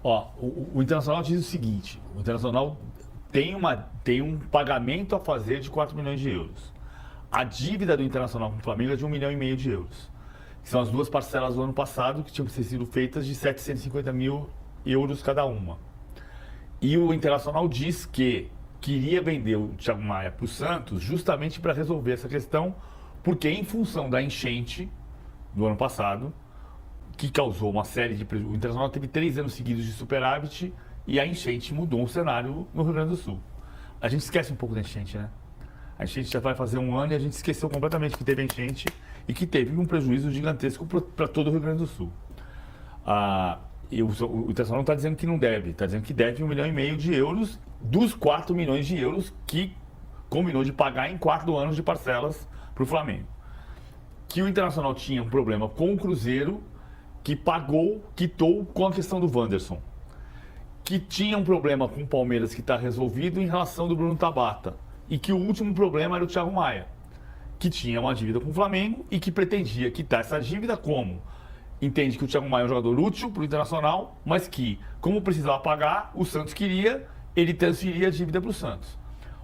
Ó, o Internacional diz o seguinte, o Internacional tem um pagamento a fazer de 4 milhões de euros. A dívida do Internacional com o Flamengo é de 1,5 milhão de euros. Que são as duas parcelas do ano passado que tinham sido feitas de 750 mil euros cada uma. E o Internacional diz que queria vender o Thiago Maia para o Santos justamente para resolver essa questão, porque em função da enchente do ano passado, que causou uma série de prejuízos. O Internacional teve 3 anos seguidos de superávit e a enchente mudou o cenário no Rio Grande do Sul. A gente esquece um pouco da enchente, né? A enchente já vai fazer 1 ano e a gente esqueceu completamente que teve enchente e que teve um prejuízo gigantesco para todo o Rio Grande do Sul. E o Internacional não está dizendo que não deve, está dizendo que deve 1,5 milhão de euros dos 4 milhões de euros que combinou de pagar em 4 anos de parcelas para o Flamengo. Que o Internacional tinha um problema com o Cruzeiro, que quitou com a questão do Wanderson. Que tinha um problema com o Palmeiras que está resolvido em relação do Bruno Tabata. E que o último problema era o Thiago Maia, que tinha uma dívida com o Flamengo e que pretendia quitar essa dívida como? Entende que o Thiago Maia é um jogador útil para o Internacional, mas que, como precisava pagar, o Santos queria, ele transferia a dívida para o Santos.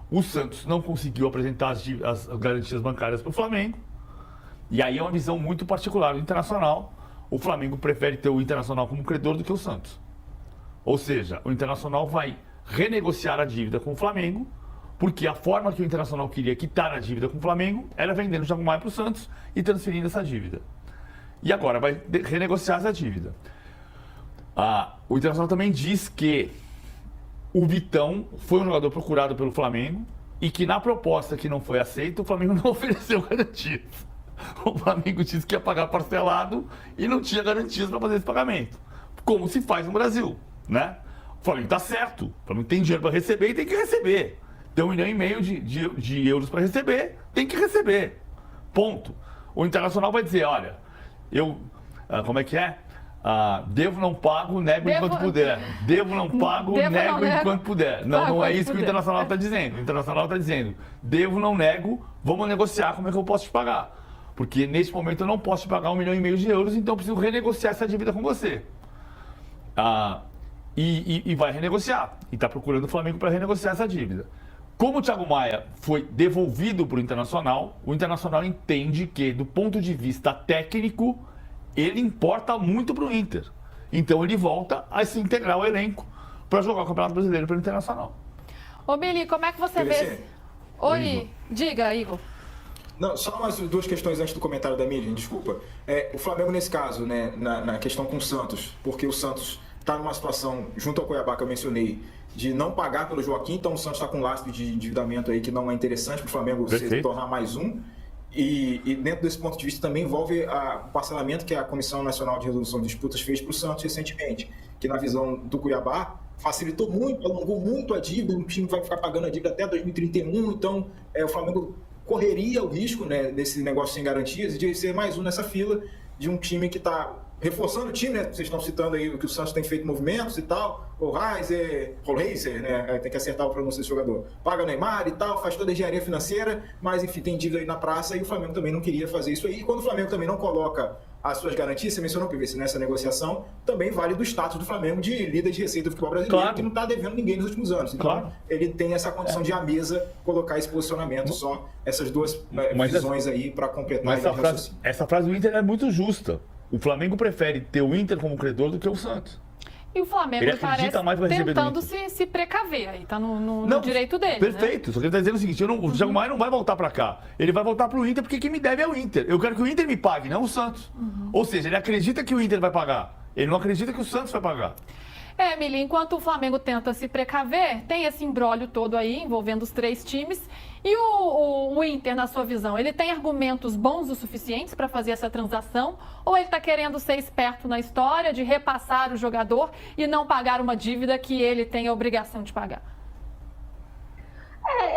O Santos não conseguiu apresentar as garantias bancárias para o Flamengo, e aí é uma visão muito particular do Internacional. O Flamengo prefere ter o Internacional como credor do que o Santos. Ou seja, o Internacional vai renegociar a dívida com o Flamengo, porque a forma que o Internacional queria quitar a dívida com o Flamengo era vendendo o Thiago Maia para o Santos e transferindo essa dívida. E agora vai renegociar essa dívida. O Internacional também diz que o Vitão foi um jogador procurado pelo Flamengo e que na proposta que não foi aceita, o Flamengo não ofereceu garantias. O Flamengo disse que ia pagar parcelado e não tinha garantias para fazer esse pagamento. Como se faz no Brasil, né? O Flamengo está certo. O Flamengo tem dinheiro para receber e tem que receber. Tem 1,5 milhão de euros para receber, tem que receber. Ponto. O Internacional vai dizer, olha, como é que é? Devo, não pago, nego enquanto puder. Devo, não pago, nego enquanto puder. Não é isso que o Internacional está dizendo. O Internacional está dizendo, devo, não nego, vamos negociar como é que eu posso te pagar. Porque nesse momento eu não posso te pagar 1,5 milhão de euros, então eu preciso renegociar essa dívida com você. E vai renegociar. E está procurando o Flamengo para renegociar essa dívida. Como o Thiago Maia foi devolvido para o Internacional entende que, do ponto de vista técnico, ele importa muito para o Inter. Então ele volta a se integrar ao elenco para jogar o Campeonato Brasileiro pelo Internacional. Ô, Billy, como é que você vê... Oi, diga, Igor. Não, só mais 2 questões antes do comentário da mídia, desculpa. O Flamengo, nesse caso, né, na questão com o Santos, porque o Santos está numa situação, junto ao Cuiabá que eu mencionei, de não pagar pelo Joaquim, então o Santos está com um lastro de endividamento aí que não é interessante para o Flamengo se tornar mais um. E dentro desse ponto de vista também envolve o parcelamento que a Comissão Nacional de Resolução de Disputas fez para o Santos recentemente, que na visão do Cuiabá facilitou muito, alongou muito a dívida, o time vai ficar pagando a dívida até 2031, então o Flamengo correria o risco, né, desse negócio sem garantias de ser mais um nessa fila de um time que está reforçando o time, né? Vocês estão citando aí que o Santos tem feito movimentos e tal, o Reiser, né? Tem que acertar o pronúncio desse jogador. Paga o Neymar e tal, faz toda a engenharia financeira, mas enfim, tem dívida aí na praça e o Flamengo também não queria fazer isso aí. E quando o Flamengo também não coloca as suas garantias, você mencionou, PVC, nessa negociação, também vale do status do Flamengo de líder de receita do futebol brasileiro, claro, que não está devendo ninguém nos últimos anos. Então, claro, ele tem essa condição de à mesa colocar esse posicionamento, só essas 2 visões aí para completar. Mas essa frase do Inter é muito justa. O Flamengo prefere ter o Inter como credor do que o Santos. E o Flamengo parece tentando se precaver, aí tá no direito dele. Perfeito, né? Só que ele está dizendo o seguinte, o Thiago Maia não vai voltar para cá, ele vai voltar para o Inter porque quem me deve é o Inter. Eu quero que o Inter me pague, não o Santos. Ou seja, ele acredita que o Inter vai pagar, ele não acredita que o Santos vai pagar. Emília, enquanto o Flamengo tenta se precaver, tem esse imbróglio todo aí envolvendo os 3 times. E o Inter, na sua visão, ele tem argumentos bons o suficientes para fazer essa transação? Ou ele está querendo ser esperto na história de repassar o jogador e não pagar uma dívida que ele tem a obrigação de pagar?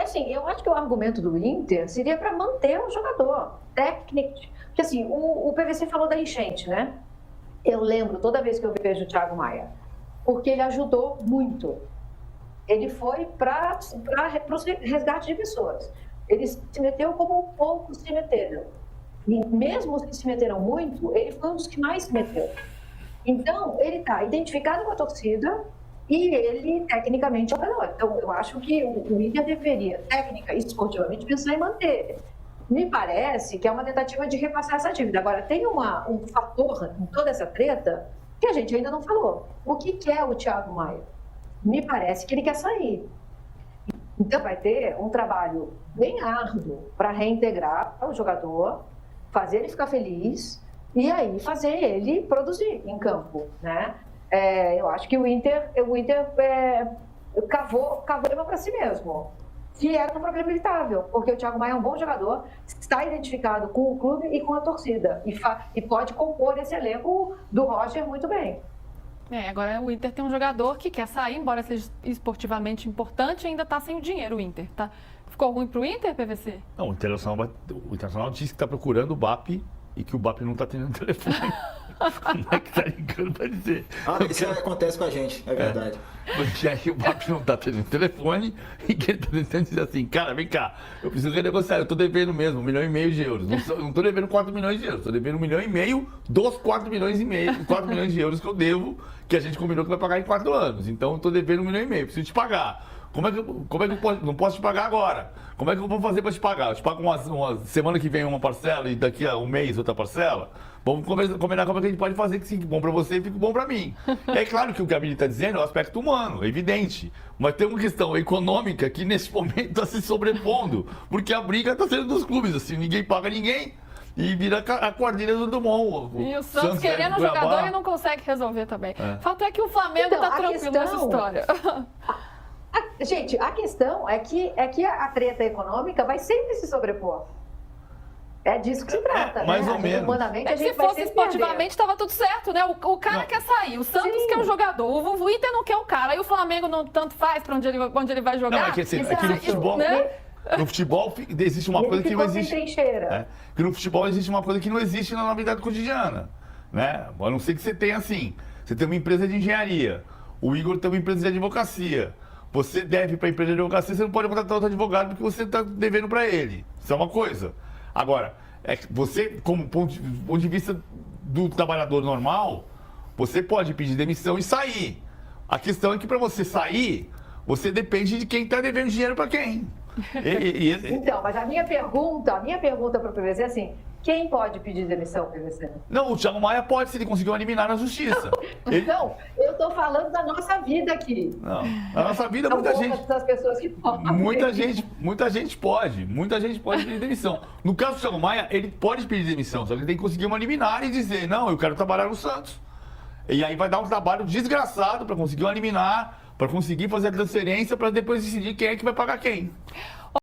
Assim, eu acho que o argumento do Inter seria para manter o jogador técnico. Porque assim, o PVC falou da enchente, né? Eu lembro toda vez que eu vejo o Thiago Maia, porque ele ajudou muito. Ele foi para o resgate de pessoas. Ele se meteu como poucos se meteram. E mesmo os que se meteram muito, ele foi um dos que mais se meteu. Então, ele está identificado com a torcida e ele, tecnicamente, é o jogador. Então, eu acho que o Inter deveria, técnica e esportivamente, pensar em manter. Me parece que é uma tentativa de repassar essa dívida. Agora, tem um fator em toda essa treta que a gente ainda não falou. O que é o Thiago Maia? Me parece que ele quer sair. Então, vai ter um trabalho bem árduo para reintegrar o jogador, fazer ele ficar feliz e aí fazer ele produzir em campo, né? Eu acho que o Inter cavou para si mesmo, que era um problema evitável, porque o Thiago Maia é um bom jogador, está identificado com o clube e com a torcida e pode compor esse elenco do Roger muito bem. Agora o Inter tem um jogador que quer sair, embora seja esportivamente importante, ainda está sem o dinheiro, o Inter. Tá? Ficou ruim para o Inter, PVC? Não, o Internacional disse que está procurando o BAP e que o BAP não está tendo telefone. Como é que tá ligando para dizer? Isso acontece com a gente, é verdade. Porque aí o BAP não está tendo telefone e que ele está tentando dizer assim, cara, vem cá, eu preciso renegociar, eu estou devendo mesmo 1,5 milhão de euros. Não estou devendo 4 milhões de euros, estou devendo 1,5 milhão dos 4 milhões de euros que eu devo, que a gente combinou que vai pagar em 4 anos. Então eu estou devendo 1,5 milhão, preciso te pagar. Como é que eu não posso te pagar agora? Como é que eu vou fazer para te pagar? Eu te pago uma semana que vem uma parcela e daqui a um mês outra parcela? Vamos combinar como é que a gente pode fazer que fique bom para você e fique bom para mim. É claro que o que a Mili está dizendo é o aspecto humano, é evidente. Mas tem uma questão econômica que nesse momento está se sobrepondo. Porque a briga está sendo dos clubes, assim, ninguém paga ninguém. E vira a quadrilha do Dumont. E o Santos querendo um jogador e não consegue resolver também. Fato é que o Flamengo está tranquilo nessa história. Gente, a questão é que a treta econômica vai sempre se sobrepor. É disso que se trata, né? Mais ou menos. Humanamente, a gente se fosse esportivamente, estava tudo certo, né? O cara quer sair, o Santos quer um jogador, o Inter não quer o cara, e o Flamengo não tanto faz para onde ele vai jogar. Não, é que assim, aqui no futebol... Né? No futebol existe uma coisa que não existe. Que no futebol existe uma coisa que não existe na vida cotidiana. Né? A não ser que você tenha assim. Você tem uma empresa de engenharia. O Igor tem uma empresa de advocacia. Você deve para a empresa de advocacia, você não pode contratar outro advogado porque você está devendo para ele. Isso é uma coisa. Agora, você, como ponto de vista do trabalhador normal, você pode pedir demissão e sair. A questão é que para você sair, você depende de quem está devendo dinheiro para quem. Então, mas a minha pergunta para o PVC é assim: quem pode pedir demissão, PVC? Não, o Thiago Maia pode, se ele conseguir eliminar na justiça. Não, eu estou falando da nossa vida aqui. Não, na nossa vida, muita gente. Das pessoas que podem. Muita gente pode pedir demissão. No caso do Thiago Maia, ele pode pedir demissão, só que ele tem que conseguir uma liminar e dizer: não, eu quero trabalhar no Santos. E aí vai dar um trabalho desgraçado para conseguir uma liminar, para conseguir fazer a transferência, para depois decidir quem é que vai pagar quem.